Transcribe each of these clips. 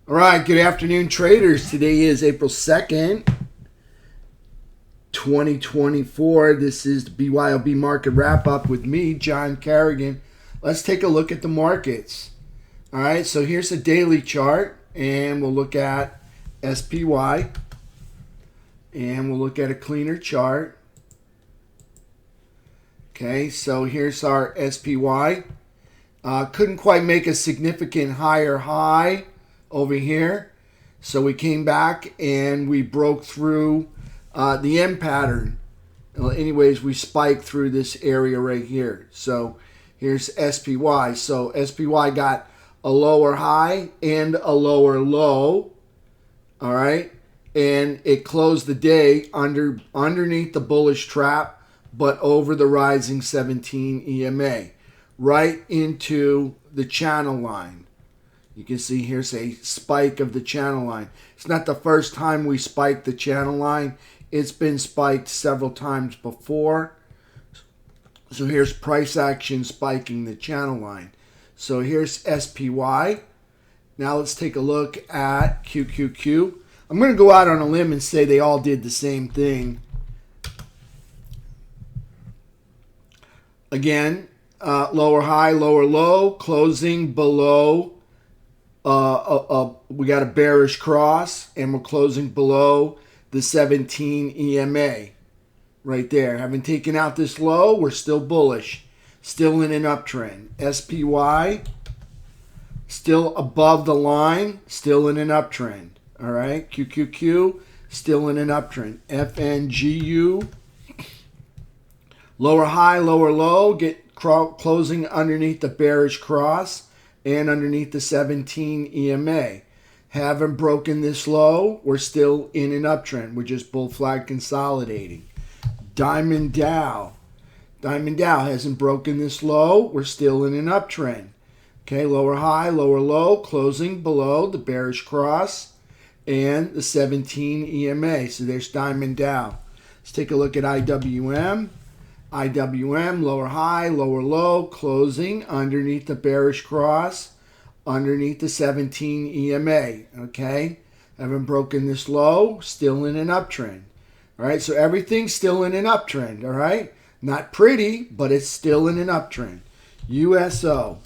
All right, good afternoon, traders. Today is April 2nd, 2024. This is the BYOB Market Wrap Up with me, John Carrigan. Let's take a look at the markets. All right, so here's a daily chart, and we'll look at SPY, and we'll look at a cleaner chart. Okay, so here's our SPY. Couldn't quite make a significant higher high over here, so we came back and we broke through the M pattern. Well, anyways, we spiked through this area right here. So here's SPY. So SPY got a lower high and a lower low. All right, and it closed the day underneath the bullish trap, but over the rising 17 EMA, right into the channel line. You can see here's a spike of the channel line. It's not the first time we spiked the channel line. It's been spiked several times before. So here's price action spiking the channel line. So here's SPY. Now let's take a look at QQQ. I'm going to go out on a limb and say they all did the same thing. Again, lower high, lower low, closing below. We got a bearish cross, and we're closing below the 17 EMA right there. Having taken out this low, we're still bullish, still in an uptrend. SPY still above the line, still in an uptrend. All right, QQQ still in an uptrend. FNGU lower high, lower low, closing underneath the bearish cross and underneath the 17 EMA. Haven't broken this low. We're still in an uptrend. We're just bull flag consolidating. Diamond Dow. Diamond Dow hasn't broken this low. We're still in an uptrend. Okay, lower high, lower low, closing below the bearish cross and the 17 EMA. So there's Diamond Dow. Let's take a look at IWM. IWM, lower high, lower low, closing underneath the bearish cross, underneath the 17 EMA, okay? Haven't broken this low, still in an uptrend. All right, so everything's still in an uptrend, all right? Not pretty, but it's still in an uptrend. USO.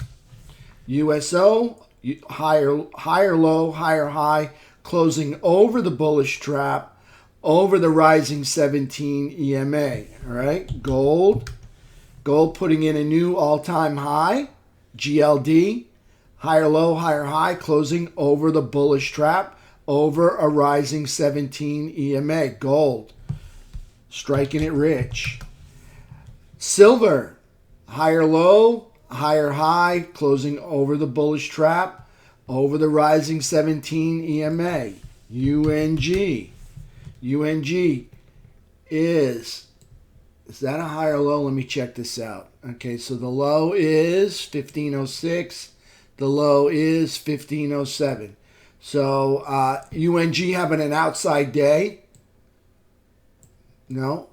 USO, higher low, higher high, closing over the bullish trap, over the rising 17 EMA, all right? Gold putting in a new all-time high, GLD, higher low, higher high, closing over the bullish trap, over a rising 17 EMA. Gold, striking it rich. Silver, higher low, higher high, closing over the bullish trap, over the rising 17 EMA. UNG is that a high or low? Let me check this out. Okay, so the low is 1506. The low is 1507. So UNG having an outside day. No?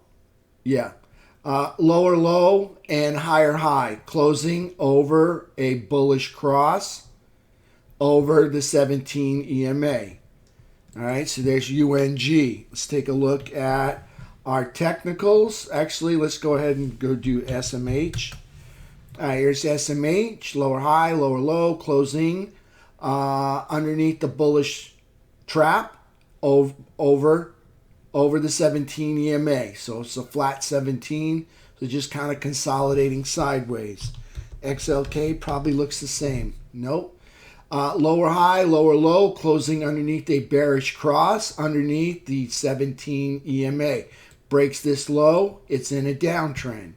Yeah. Lower low and higher high. Closing over a bullish cross over the 17 EMA. All right, so there's UNG. Let's take a look at our technicals. Actually, let's go ahead and go do SMH. All right, here's SMH, lower high, lower low, closing underneath the bullish trap over the 17 EMA. So it's a flat 17, so just kind of consolidating sideways. XLK probably looks the same. Nope. Lower high, lower low, closing underneath a bearish cross, underneath the 17 EMA. Breaks this low, it's in a downtrend.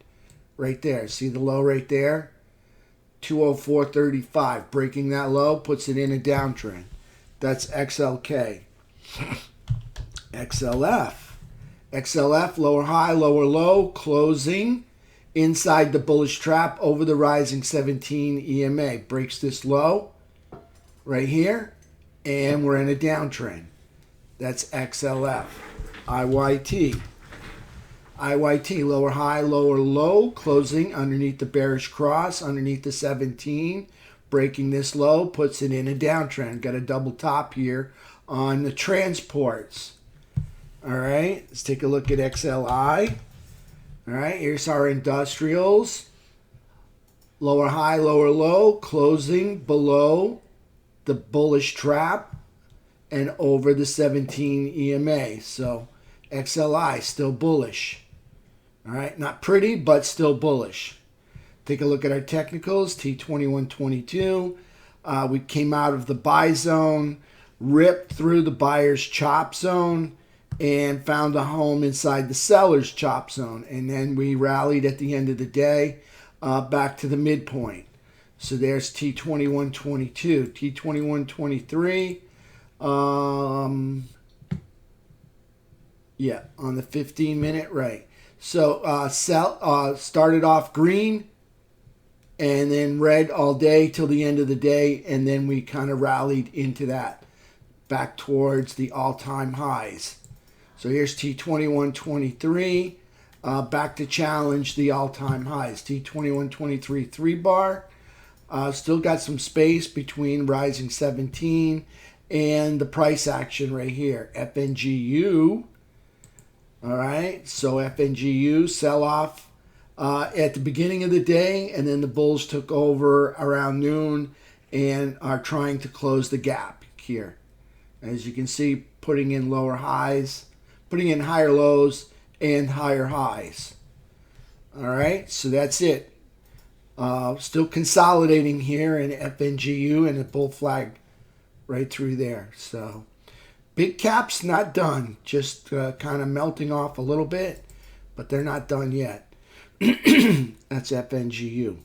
Right there, see the low right there? 204.35. Breaking that low, puts it in a downtrend. That's XLK. XLF. XLF, lower high, lower low, closing inside the bullish trap over the rising 17 EMA. Breaks this low right here, and we're in a downtrend. That's XLF. IYT. IYT, lower high, lower low, closing underneath the bearish cross, underneath the 17, breaking this low puts it in a downtrend. Got a double top here on the transports. All right, let's take a look at XLI. All right, here's our industrials. Lower high, lower low, closing below the bullish trap and over the 17 EMA. So XLI still bullish. All right, not pretty, but still bullish. Take a look at our technicals, T2122. We came out of the buy zone, ripped through the buyer's chop zone, and found a home inside the seller's chop zone. And then we rallied at the end of the day back to the midpoint. So there's T2122. T2123, yeah, on the 15-minute, right. So started off green and then red all day till the end of the day, and then we kind of rallied into that back towards the all-time highs. So here's T2123, back to challenge the all-time highs. T2123 3 bar, still got some space between rising 17 and the price action right here. FNGU. All right, so FNGU sell off at the beginning of the day, and then the bulls took over around noon and are trying to close the gap here. As you can see, putting in lower highs, putting in higher lows and higher highs. All right, so that's it. Still consolidating here in FNGU and a bull flag right through there. So big caps not done, just kind of melting off a little bit, but they're not done yet. That's FNGU.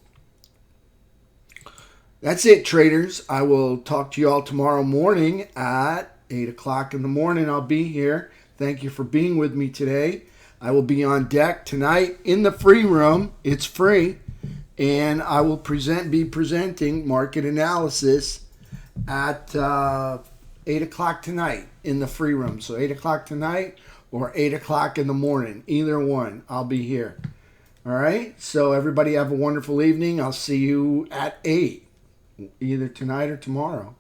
That's it, traders. I will talk to you all tomorrow morning at 8 o'clock in the morning. I'll be here. Thank you for being with me today. I will be on deck tonight in the free room. It's free. And I will be presenting market analysis at 8 o'clock tonight in the free room. So 8 o'clock tonight or 8 o'clock in the morning. Either one, I'll be here. All right? So everybody have a wonderful evening. I'll see you at 8, either tonight or tomorrow.